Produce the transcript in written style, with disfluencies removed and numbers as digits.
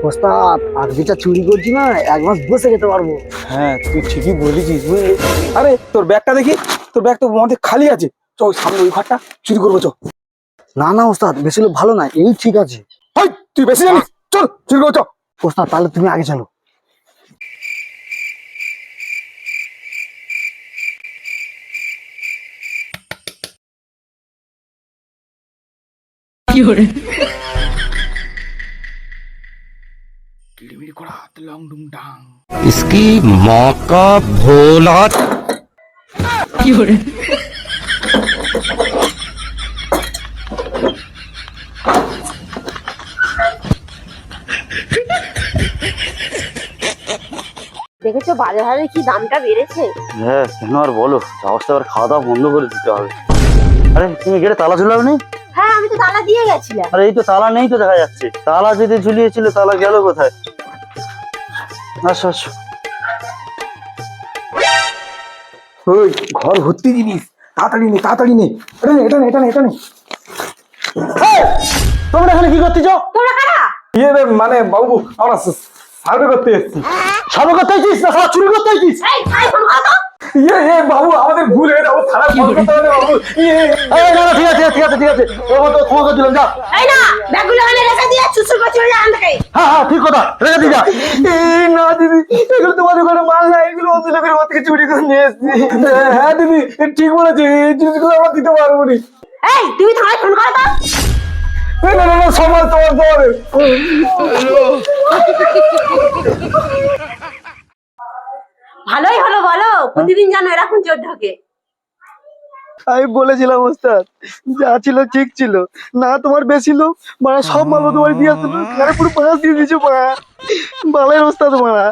ওস্তাদ আর যেটা চুরি করছি না এক মাস বসে খেতে পারবো। হ্যাঁ তুই ঠিকই বলেছিস বুঝলি। আরে তোর ব্যাগটা দেখি, তোর ব্যাগ তো মধ্যে খালি আছে। চল সামনে ওই ঘরটা চুরি করবো চ। না না ওস্তাদ বেশি লোক ভালো না, এই ঠিক আছে। হাই তুই বেশি জানিস, চল চুরি করবো চ। ওস্তাদ তাহলে তুমি আগে চলো। কিড়মিড়ি করা লং ডুং ডাং। इसकी माँ का भोला। দেখেছো বাজারে কি দামটা বেড়েছে? হ্যাঁ কেন আর বলো, অবস্থা আবার খাওয়া দাওয়া বন্ধ করে দিতে হবে। আরে তুমি গেটে তালা ঝুলাও নি? হ্যাঁ আমি তো তালা দিয়ে গেছিলাম। আরে এই তো তালা নেই তো দেখা যাচ্ছে, তালা যদি ঝুলিয়েছিল তালা গেল কোথায়? আসো আসো। ওই ঘর ভর্তি জিনিস, তাড়াতাড়ি নে তাড়াতাড়ি নে। এটা নে এটা নে এটা নে এটা নে। এই, তোমরা এখানে কি করতেছ? তোমরা কারা? ইয়ে রে, মানে বাবু আমরা সার্ভে করতে এসেছি। সার্ভে করতে আইছিস না সারা চুরি করতে আইছিস? এই ফোন করো তো। ইয়ে বাবু আমাদের ভুল হয়ে যাবো, সারা ফোন করতে হবে বাবু। এই না না ঠিক আছে ঠিক আছে ঠিক আছে, ও তো ক্ষমা করে দিলাম, যা। এই না ব্যাগগুলো এনে রেখে দিয়ে চুচুর করে চলে যা এখান থেকে। হ্যাঁ হ্যাঁ ঠিক কথা, রেখে দি যা। না দিদি, এগুলো তোমাদের ঘরে মাল না, এগুলো অন্য লোকের ঘর থেকে চুরি করে নিয়ে এসেছি। হ্যাঁ দিদি ঠিক বলেছি, এই জিনিসগুলো আমরা দিতে পারবো না। এই তুমি থানায় ফোন করো তো। না না না সমাজ তোমার তোমাদের। ভালোই হলো বলো, প্রতিদিন জানো এরকম চোর ঢোকে। আমি বলেছিলাম ওস্তাদ যা ছিল ঠিক ছিল না, তোমার বেশি লোক মানে সব মাল তোমার দিয়ে আসলো, পুরো পাঁচ দিয়ে দিয়েছো মারা। ভালোই ওস্তাদ মারা।